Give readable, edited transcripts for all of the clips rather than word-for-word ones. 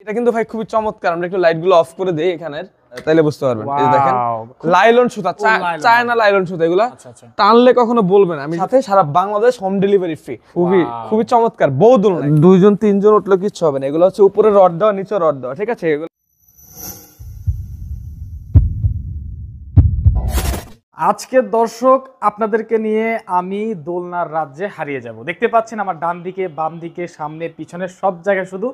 এটা কিন্তু ভাই খুবই চমৎকার। আমরা একটু লাইট গুলো অফ করে দেই এখানের, তাইলে বুঝতে পারবেন। এই দেখেন লাইলন সুতা, চায়না লাইলন সুতা, এগুলা টানলে কখনো বলবেন। আমি সাথে সারা বাংলাদেশ হোম ডেলিভারি ফ্রি। খুবই চমৎকার, বহুদূর না, দুইজন তিনজন উঠলে কিচ্ছু হবে না। এগুলো হচ্ছে উপরে রড দেওয়া, নিচে রড দেওয়া, ঠিক আছে। এগুলো আজকের দর্শক আপনাদেরকে নিয়ে আমি দোলনার রাজ্যে হারিয়ে যাব। দেখতে পাচ্ছেন আমার ডান দিকে, বাম দিকে, সামনে, পিছনে সব জায়গায় শুধু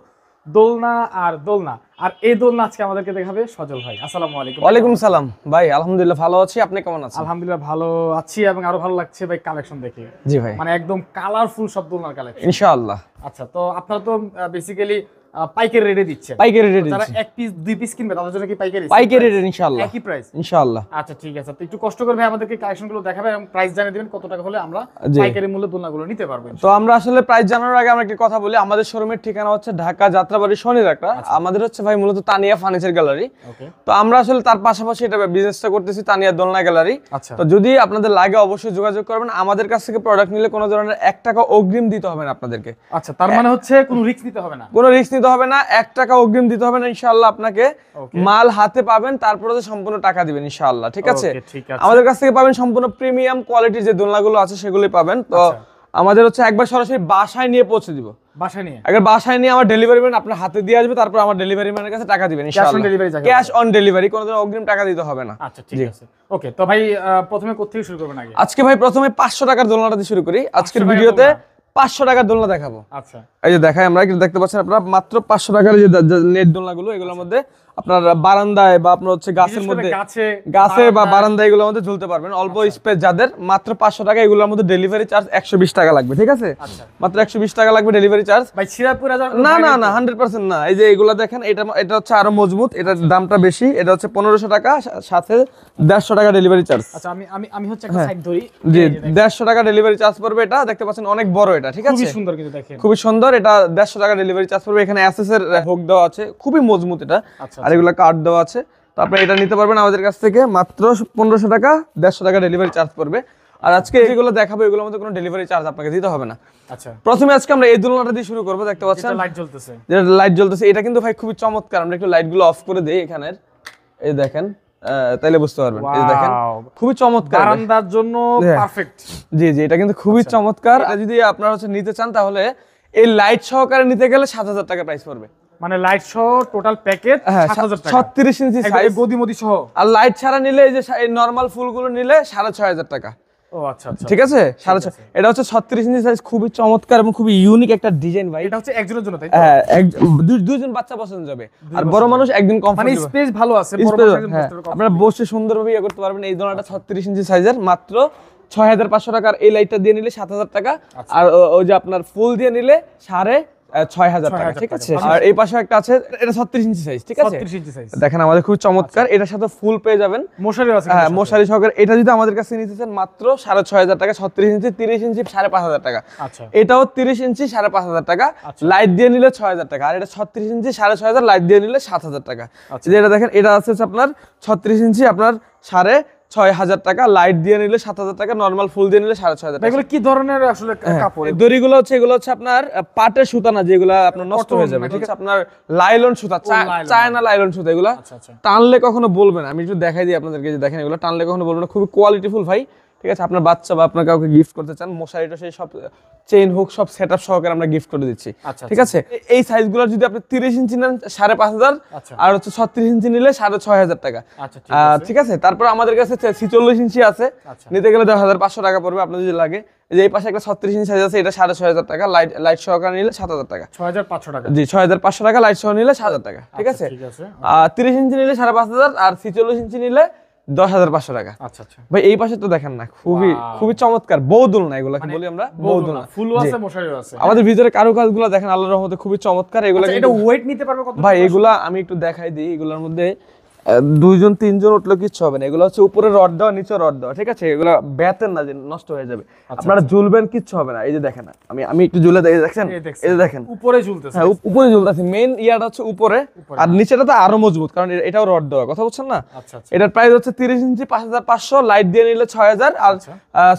দোলনা আর দোলনা। আর এই দোলনা আজকে আমাদেরকে দেখাবে সজল ভাই। আসসালামু আলাইকুম। ওয়ালাইকুম সালাম ভাই, আলহামদুলিল্লাহ ভালো আছি, আপনি কেমন আছেন? আলহামদুলিল্লাহ ভালো আছি, এবং আরো ভালো লাগছে ভাই কালেকশন দেখে। জি ভাই, মানে একদম কালারফুল সব দোলনার কালেকশন ইনশাআল্লাহ। আচ্ছা, তো আপনারা তো বেসিক্যালি পাইকারি রেটে দিচ্ছেন। পাইকারি রেটে যারা এক পিস দুই পিস কিনবে তাদের জন্য কি পাইকারি? পাইকারি রেটে ইনশাআল্লাহ, একই প্রাইস ইনশাআল্লাহ। আচ্ছা ঠিক আছে, তো একটু কষ্ট করে ভাই আমাদেরকে কালেকশনগুলো দেখাবে এবং প্রাইস জানিয়ে দিবেন কত টাকা হলে আমরা পাইকারি মূল্যে দোলনাগুলো নিতে পারবো। তো আমরা আসলে প্রাইস জানানোর আগে আমরা একটা কথা বলি। আমাদের শোরুমের ঠিকানা হচ্ছে ঢাকা যাত্রাবাড়ি শনির একটা। আমাদের হচ্ছে ভাই মূলত তানিয়া ফার্নিচার গ্যালারি। তো আমরা আসলে তার পাশাপাশি এটা বিজনেসটা করতেছি তানিয়া দোলনা গ্যালারি। তো যদি আপনাদের লাগে অবশ্যই যোগাযোগ করবেন। আমাদের কাছ থেকে প্রোডাক্ট নিলে কোনো ধরনের 1 টাকা অগ্রিম দিতে হবে না আপনাদেরকে। আচ্ছা, তার মানে হচ্ছে কোনো রিস্ক নিতে হবে না? কোনো রিস্ক নিতে হবে না, 1 টাকা অগ্রিম দিতে হবে না। ইনশাআল্লাহ আপনাকে মাল হাতে পাবেন, তারপরে তো সম্পূর্ণ টাকা দিবেন ইনশাআল্লাহ, ঠিক আছে। আমাদের কাছ থেকে পাবেন সম্পূর্ণ প্রিমিয়াম কোয়ালিটির যে দোলনাগুলো আছে সেগুলোই পাবেন। তো আমাদের হচ্ছে একবার সরাসরি বাসায় নিয়ে পৌঁছে দিব। বাসায় নিয়ে আমার ডেলিভারি ম্যান আপনার হাতে দিয়ে আসবে, তারপর আমার ডেলিভারি ম্যানের কাছে টাকা দিবেন ইনশাআল্লাহ। ক্যাশ অন ডেলিভারি, কোনো ধরনের অগ্রিম টাকা দিতে হবে না। আচ্ছা ঠিক আছে, ওকে। তো ভাই প্রথমে কোথা থেকে শুরু করবেন আগে? আজকে ভাই প্রথমে 500 টাকার দোলনাটা দিয়ে শুরু করি। আজকের ভিডিওতে 500 টাকার দোলনা দেখাবো। আচ্ছা, এই যে দেখাই, আমরা কিন্তু দেখতে পাচ্ছেন আপনারা মাত্র 500 টাকার যে নেট দোলনাগুলো, এগুলোর মধ্যে আপনার বারান্দায় বা আপনার হচ্ছে গাছের মধ্যে, গাছে বা বারান্দায় এগুলোর মধ্যে ঝুলতে পারবেন। অল্প স্পেস যাদের, মাত্র 500 টাকা। এগুলোর মধ্যে ডেলিভারি চার্জ 120 টাকা লাগবে, ঠিক আছে। মাত্র 120 টাকা লাগবে ডেলিভারি চার্জ। ভাই ছিড়াপুরা না না না, 100% না। এই যে এগুলা দেখেন, এটা হচ্ছে আরো মজবুত, এটার দামটা বেশি। এটা হচ্ছে 1500 টাকা, সাথে 150 টাকা ডেলিভারি চার্জ। আচ্ছা, আমি হচ্ছে একটা সাইড ধরি। জি, 150 টাকা ডেলিভারি চার্জ পড়বে। এটা দেখতে পাচ্ছেন অনেক বড়, এটা ঠিক আছে, খুবই সুন্দর কিন্তু দেখেন, খুবই সুন্দর। এটা 150 টাকা ডেলিভারি চার্জ পড়বে। এখানে এসএস এর হুক দেওয়া আছে, খুবই মজবুত এটা। আর এগুলা কার্ড দেওয়া আছে। তো আপনি এটা নিতে পারবেন আমাদের কাছ থেকে মাত্র 1500 টাকা, 150 টাকা ডেলিভারি চার্জ পড়বে। আর আজকে যেগুলো দেখাবো এগুলোর মধ্যে কোনো ডেলিভারি চার্জ আপনাকে দিতে হবে না। আচ্ছা, প্রথমে আজকে আমরা এই দোলনাটা দিয়ে শুরু করব। দেখতে পাচ্ছেন লাইট জ্বলতেছে, লাইট জ্বলতেছে। এটা কিন্তু ভাই খুবই চমৎকার। আমরা একটু লাইট গুলো অফ করে দেই এখানের, এই দেখেন, তাইলে বুঝতে পারবেন। এই দেখেন খুবই চমৎকার, বারান্দার জন্য পারফেক্ট। জি জি, এটা কিন্তু খুবই চমৎকার। এটা যদি আপনারা হচ্ছে নিতে চান তাহলে এই লাইট সহকারে নিতে গেলে 7000 টাকা প্রাইস পড়বে। মানে লাইট সহ টোটাল প্যাকেজ 7000 টাকা, 36 ইঞ্চি সাইজ, গদি মদি সহ। আর লাইট ছাড়া নিলে এই যে এই নরমাল ফুলগুলো নিলে 6500 টাকা। ও আচ্ছা আচ্ছা, ঠিক আছে, 6500। এটা হচ্ছে 36 ইঞ্চি সাইজ, খুবই চমৎকার এবং খুবই ইউনিক একটা ডিজাইন ভাই। এটা হচ্ছে একজনের জন্য, তাই তো? হ্যাঁ, দুইজন বাচ্চা পছন্দ যাবে, আর বড় মানুষ একদিন কমফোর্ট, মানে স্পেস ভালো আছে, বড় মানুষ আপনারা বসে সুন্দরভাবে ইয়ে করতে পারবেন। এই দোলনাটা 36 ইঞ্চি সাইজের, মাত্র 6500 টাকার। এই লাইটটা দিয়ে নিলে 7000 টাকা, আর ওই যে আপনার ফুল দিয়ে নিলে 6500 টাকা, ঠিক আছে। আর এই পাশে একটা আছে, এটা 36 ইঞ্চি সাইজ, ঠিক আছে। 36 ইঞ্চি সাইজ দেখেন আমাদের খুব চমৎকার। এটার সাথে ফুল পেয়ে যাবেন, মশারি আছে। হ্যাঁ, মশারি সহকারে। এটা যদি আমাদের কাছে নিতে চান মাত্র 6500 টাকা। 36 ইঞ্চি, 30 ইঞ্চি 5500 টাকা। আচ্ছা, এটাও 30 ইঞ্চি 5500 টাকা, লাইট দিয়ে নিলে 6000 টাকা। আর এটা 36 ইঞ্চি 6500, লাইট দিয়ে নিলে 7000 টাকা। যেটা দেখেন এটা আছে আপনার 36 ইঞ্চি আপনার 6500 টাকা, লাইট দিয়ে নিলে 7000 টাকা, নরমাল ফুল দিয়ে নিলে 6500 টাকা। এগুলো কি ধরনের আসলে কাপড়? দড়িগুলো হচ্ছে, এগুলো হচ্ছে আপনার পাটের সুতা না, যেগুলো আপনার নষ্ট হয়ে যাবে, ঠিক আছে। আপনার লাইলন সুতা, চায়না লাইলন সুতা। এগুলো টানলে কখনো বলবেন, আমি একটু দেখাই দিই আপনাদেরকে, যে দেখেন এগুলো টানলে কখনো বলবেন না, খুবই কোয়ালিটিফুল ভাই, ঠিক আছে। আপনার বাচ্চা বা আপনার কাউকে গিফট করতে চান, মশারিটা সেই সব চেইন হুক সব সেটআপ সহকারে আমরা গিফট করে দিচ্ছি, ঠিক আছে। এই সাইজগুলো যদি আপনি 30 ইঞ্চি নেন 5500, আর হচ্ছে 36 ইঞ্চি নিলে 6500 টাকা, ঠিক আছে। তারপর আমাদের কাছে 46 ইঞ্চি আছে, নিতে গেলে 10500 টাকা পড়বে আপনার যদি লাগে। যে এই পাশে একটা 36 ইঞ্চি সাইজ আছে, এটা 6500 টাকা, লাইট সহকারে নিলে 7000 টাকা। 6500 টাকা, জি, 6500 টাকা, লাইট সহ নিলে 7000 টাকা, ঠিক আছে। আর 30 ইঞ্চি নিলে 5500, আর 46 ইঞ্চি নিলে 10500 টাকা। আচ্ছা আচ্ছা ভাই, এই পাশে তো দেখেন না, খুবই চমৎকার বহুদূল না, এগুলাকে বলি আমরা বহুদূল না। ফুলও আছে, মশারিও আছে। আমাদের ভিতরে কারুকাজগুলো দেখেন আল্লাহর রহমতে খুবই চমৎকার। এগুলা এটা ওয়েট নিতে পারবে কত ভাই? এগুলা আমি একটু দেখাই দিই। এগুলোর মধ্যে দুইজন তিনজন উঠলে কিচ্ছু হবে না। এগুলো হচ্ছে উপরে রড দেওয়া, নিচে রড দেওয়া, ঠিক আছে। এগুলো ব্যাতের না যে নষ্ট হয়ে যাবে, আপনারা ঝুলবেন কিচ্ছু হবে না। এই যে দেখেন, আমি একটু ঝুলে দেই, দেখছেন এই যে দেখেন উপরে ঝুলতেছে। হ্যাঁ, উপরে ঝুলতেছে। মেইন ইয়াটা হচ্ছে উপরে, আর নিচেটা তো আরো মজবুত, কারণ এটাও রড দেওয়া, কথা বলছেন না। এটার প্রাইস হচ্ছে 30 ইঞ্চি 5500, লাইট দিয়ে নিলে 6000, আর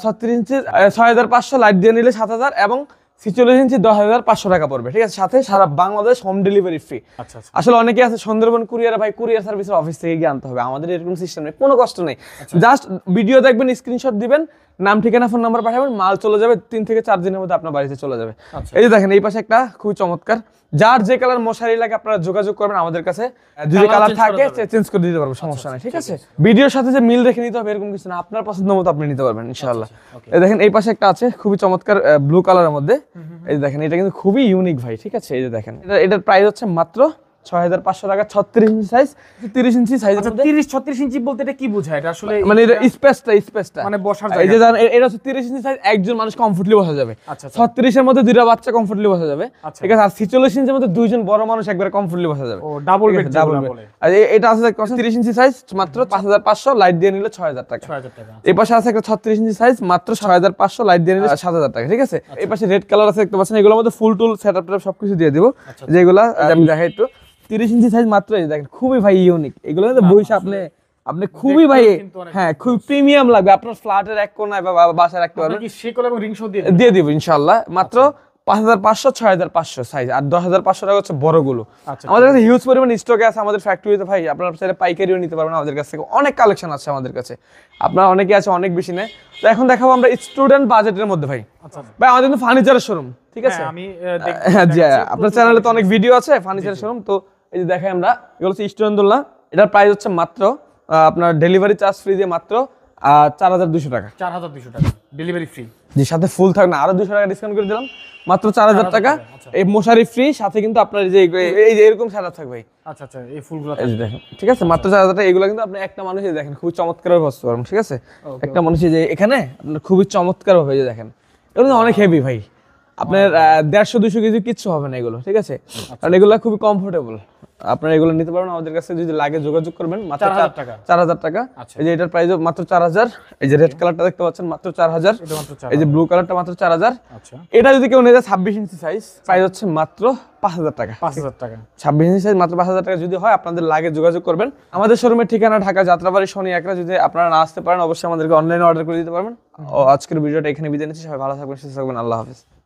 36 ইঞ্চি 6500, লাইট দিয়ে নিলে 7000, এবং 46 ইঞ্চি 10,500 টাকা পড়বে, ঠিক আছে, সাথে সারা বাংলাদেশ হোম ডেলিভারি ফ্রি। আচ্ছা আচ্ছা আসলে অনেকে আছে সুন্দরবন কুরিয়ার, ভাই কুরিয়ার সার্ভিসের অফিস থেকে গিয়ে আনতে হবে, আমাদের এরকম সিস্টেম নেই, কোনো কষ্ট নেই। জাস্ট ভিডিও দেখবেন, স্ক্রিনশট দিবেন, নাম ঠিকানা ফোন নাম্বার পাঠাবেন, মাল চলে যাবে 3 থেকে 4 দিনের মধ্যে আপনার বাড়িতে চলে যাবে। এই যে দেখেন এই পাশে একটা খুবই চমৎকার, যার যে কালার মশারি লাগে আপনারা যোগাযোগ করবেন আমাদের কাছে, যদি কালার থাকে চেঞ্জ করে দিতে পারবো, সমস্যা নেই, ঠিক আছে। ভিডিওর সাথে যে মিল রেখে নিতে হবে এরকম কিছু না, আপনার পছন্দ মতো আপনি নিতে পারবেন ইনশাআল্লাহ। এই দেখেন এই পাশে একটা আছে খুবই চমৎকার ব্লু কালারের মধ্যে, এই যে দেখেন এটা কিন্তু খুবই ইউনিক ভাই, ঠিক আছে। এই যে দেখেন এটার প্রাইস হচ্ছে মাত্র 6,500 টাকা, 36 ইঞ্চি সাইজ, 30 ইঞ্চি সাইজ। 30-36 ইঞ্চি বলতে এটা কি বোঝায়? এটা আসলে মানে এটা স্পেসটা মানে বসার এই যে জায়গা। জানেন এটা হচ্ছে 30 ইঞ্চি সাইজ, একজন মানুষ কমফোর্টলি বসা যাবে। আচ্ছা 36 এর মধ্যে দুইটা বাচ্চা কমফোর্টলি বসা যাবে, আচ্ছা। ঠিক আছে। আর 46 ইঞ্চির মধ্যে দুইজন বড় মানুষ একবারে কমফোর্টলি বসা যাবে। ও ডাবল বেড, ডাবল যেগুলো বেড। বলে। আর এটা আছে 30 ইঞ্চি সাইজ, মাত্র 5,500, লাইট দিয়ে নিলে 6,000 টাকা। 6,000 টাকা। এই পাশে আছে একটা 36 ইঞ্চি সাইজ, মাত্র 6,500, লাইট দিয়ে নিলে 7,000 টাকা, ঠিক আছে। এই পাশে রেড কালার আছে দেখতে পাচ্ছেন, এগুলোর মধ্যে ফুল টুল সেটআপ সবকিছু দিয়ে দিব, যেগুলা আমি দেখাই একটু। 30 ইঞ্চি সাইজ মাত্র, এই দেখেন খুবই ভাই ইউনিক, এগুলো বইসা আপনি খুবই ভাই, হ্যাঁ খুবই প্রিমিয়াম লাগবে, আপনার ফ্ল্যাটের এক কোণায় বা বাসায় রাখতে পারবেন। কি শিকল এবং রিং সহ দিয়ে দিব ইনশাআল্লাহ, মাত্র 5,500, 6,500 সাইজ, আর 10,500 টাকা হচ্ছে বড়গুলো। আমাদের কাছে হিউজ পরিমাণ স্টকে আছে আমাদের ফ্যাক্টরিতে ভাই, আপনারা চাইলে পাইকারিও নিতে পারবেন আমাদের কাছ থেকে, অনেক কালেকশন আছে আমাদের কাছে, আপনারা অনেকে আছে অনেক বেশি নেয়। তো এখন দেখাবো আমরা স্টুডেন্ট বাজেটের মধ্যে ভাই। ভাই আমাদের কিন্তু ফার্নিচারের শোরুম, ঠিক আছে। আমি হ্যাঁ জি, আপনার চ্যানেলে তো অনেক ভিডিও আছে ফার্নিচারের শোরুম, তো এই যে দেখাই আমরা, এগুলো হচ্ছে স্টুডেন্ট দোলনা, এটার প্রাইস হচ্ছে মাত্র আপনার ডেলিভারি চার্জ ফ্রি দিয়ে মাত্র 4,200 টাকা। 4,200 টাকা ডেলিভারি ফ্রি, যে সাথে ফুল থাকবে না, আরো 200 টাকা ডিসকাউন্ট করে দিলাম, মাত্র 4,000 টাকা। এই মশারি ফ্রি, সাথে কিন্তু আপনার এই যে এরকম সাদা থাকবে ভাই। আচ্ছা আচ্ছা এই ফুলগুলো এই যে দেখেন, ঠিক আছে, মাত্র 4,000 টাকা। এগুলো কিন্তু আপনি একটা মানুষই দেখেন খুব চমৎকার ভাবে বসতে পারবেন, ঠিক আছে। একটা মানুষই যে এখানে আপনার খুবই চমৎকার ভাবে যে দেখেন, এগুলো কিন্তু অনেক হেভি ভাই, আপনার 150-200 কেজি কিচ্ছু হবে না এগুলো, ঠিক আছে। কারণ এগুলো খুবই কমফোর্টেবল, আপনারা এগুলো নিতে পারবেন আমাদের কাছে, যদি লাগে যোগাযোগ করবেন, মাত্র 4,000 টাকা। এই যে এটার প্রাইস মাত্র 4,000, এই যে রেড কালারটা দেখতে পাচ্ছেন মাত্র 4,000, এই যে ব্লু কালারটা মাত্র 4,000। আচ্ছা এটা যদি কেউ নিয়ে যায় 26 ইঞ্চি সাইজ, প্রাইস হচ্ছে মাত্র 5,000 টাকা। 5,000 টাকা 26 ইঞ্চি সাইজ মাত্র 5,000 টাকা। যদি হয় আপনাদের লাগে যোগাযোগ করবেন। আমাদের শোরুমের ঠিকানা ঢাকা যাত্রাবাড়ি শনি একরা, যদি আপনারা না আসতে পারেন অবশ্যই আমাদেরকে অনলাইনে অর্ডার করে দিতে পারবেন। ও আজকের ভিডিওটা এখানে বিদায় নিচ্ছি, সবাই ভালো থাকবেন, সুস্থ থাকবেন, আল্লাহ হাফেজ।